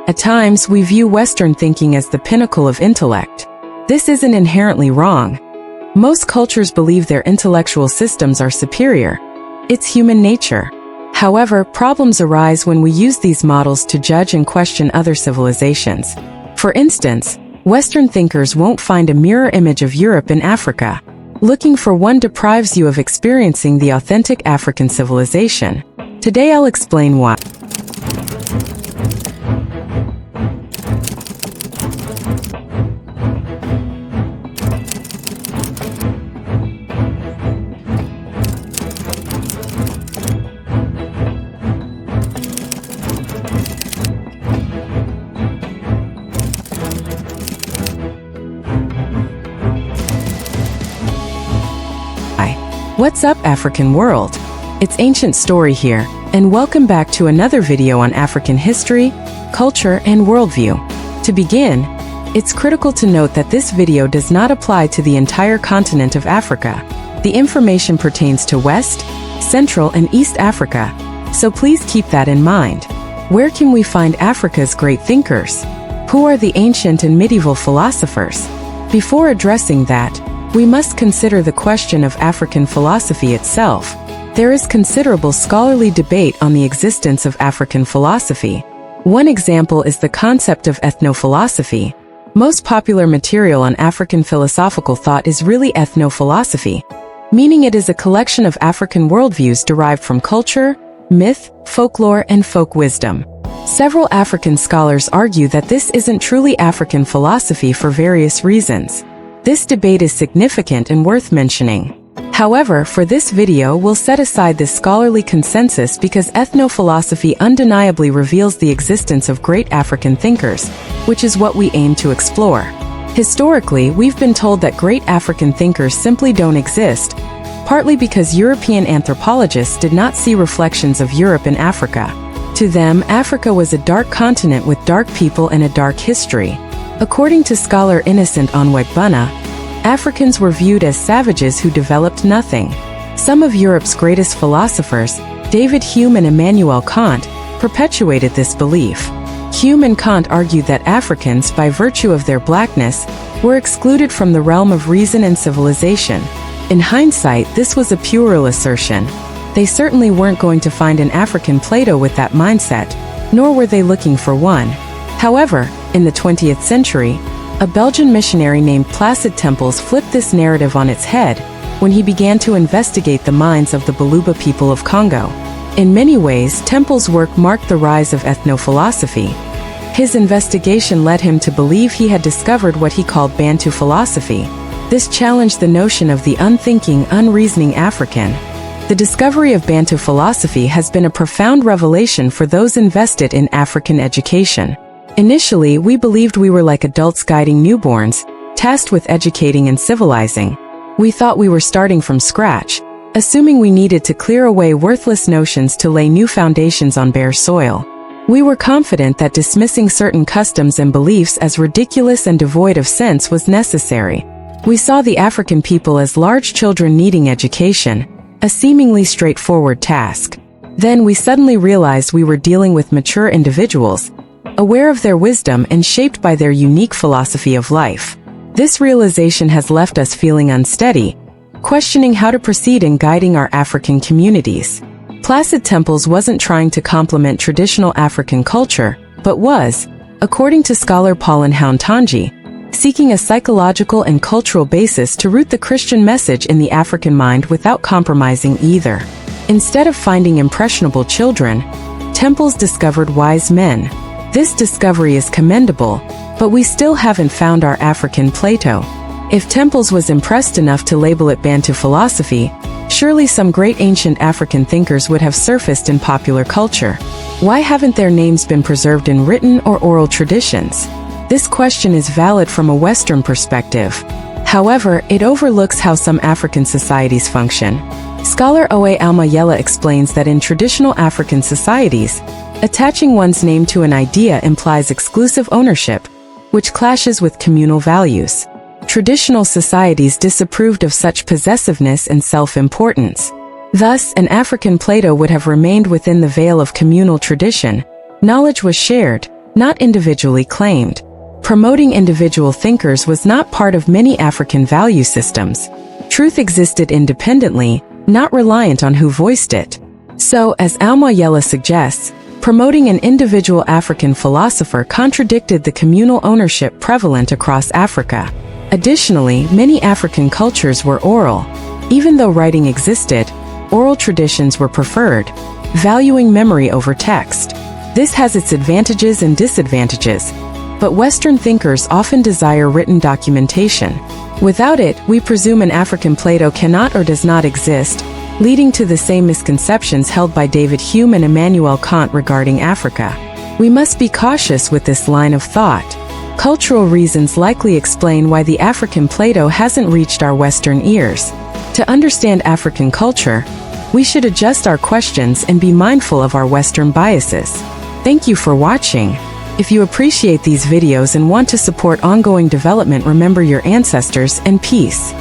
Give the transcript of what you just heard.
At times, we view Western thinking as the pinnacle of intellect. This isn't inherently wrong. Most cultures believe their intellectual systems are superior. It's human nature. However, problems arise when we use these models to judge and question other civilizations. For instance, Western thinkers won't find a mirror image of Europe in Africa. Looking for one deprives you of experiencing the authentic African civilization. Today I'll explain why. What's up, African world? It's Ancient Story here, and welcome back to another video on African history, culture, and worldview. To begin, it's critical to note that this video does not apply to the entire continent of Africa. The information pertains to West, Central, and East Africa, so please keep that in mind. Where can we find Africa's great thinkers? Who are the ancient and medieval philosophers? Before addressing that, we must consider the question of African philosophy itself. There is considerable scholarly debate on the existence of African philosophy. One example is the concept of ethnophilosophy. Most popular material on African philosophical thought is really ethnophilosophy, meaning it is a collection of African worldviews derived from culture, myth, folklore, and folk wisdom. Several African scholars argue that this isn't truly African philosophy for various reasons. This debate is significant and worth mentioning. However, for this video we'll set aside this scholarly consensus because ethnophilosophy undeniably reveals the existence of great African thinkers, which is what we aim to explore. Historically, we've been told that great African thinkers simply don't exist, partly because European anthropologists did not see reflections of Europe in Africa. To them, Africa was a dark continent with dark people and a dark history. According to scholar Innocent Onwegbunna, Africans were viewed as savages who developed nothing. Some of Europe's greatest philosophers, David Hume and Immanuel Kant, perpetuated this belief. Hume and Kant argued that Africans, by virtue of their blackness, were excluded from the realm of reason and civilization. In hindsight, this was a puerile assertion. They certainly weren't going to find an African Plato with that mindset, nor were they looking for one. However, in the 20th century, a Belgian missionary named Placide Tempels flipped this narrative on its head when he began to investigate the minds of the Baluba people of Congo. In many ways, Tempels' work marked the rise of ethnophilosophy. His investigation led him to believe he had discovered what he called Bantu philosophy. This challenged the notion of the unthinking, unreasoning African. The discovery of Bantu philosophy has been a profound revelation for those invested in African education. Initially, we believed we were like adults guiding newborns, tasked with educating and civilizing. We thought we were starting from scratch, assuming we needed to clear away worthless notions to lay new foundations on bare soil. We were confident that dismissing certain customs and beliefs as ridiculous and devoid of sense was necessary. We saw the African people as large children needing education, a seemingly straightforward task. Then we suddenly realized we were dealing with mature individuals, aware of their wisdom and shaped by their unique philosophy of life. This realization has left us feeling unsteady, questioning how to proceed in guiding our African communities. Placide Tempels wasn't trying to complement traditional African culture, but was, according to scholar Pauline Hountanji, seeking a psychological and cultural basis to root the Christian message in the African mind without compromising either. Instead of finding impressionable children, Tempels discovered wise men. This discovery is commendable, but we still haven't found our African Plato. If Tempels was impressed enough to label it Bantu philosophy, surely some great ancient African thinkers would have surfaced in popular culture. Why haven't their names been preserved in written or oral traditions? This question is valid from a Western perspective. However, it overlooks how some African societies function. Scholar Owe Almayela explains that in traditional African societies, attaching one's name to an idea implies exclusive ownership, which clashes with communal values. Traditional societies disapproved of such possessiveness and self-importance. Thus, an African Plato would have remained within the veil of communal tradition. Knowledge was shared, not individually claimed. Promoting individual thinkers was not part of many African value systems. Truth existed independently, not reliant on who voiced it. So, as Almayela suggests, promoting an individual African philosopher contradicted the communal ownership prevalent across Africa. Additionally, many African cultures were oral. Even though writing existed, oral traditions were preferred, valuing memory over text. This has its advantages and disadvantages, but Western thinkers often desire written documentation. Without it, we presume an African Plato cannot or does not exist, leading to the same misconceptions held by David Hume and Immanuel Kant regarding Africa. We must be cautious with this line of thought. Cultural reasons likely explain why the African Plato hasn't reached our Western ears. To understand African culture, we should adjust our questions and be mindful of our Western biases. Thank you for watching. If you appreciate these videos and want to support ongoing development, remember your ancestors and peace.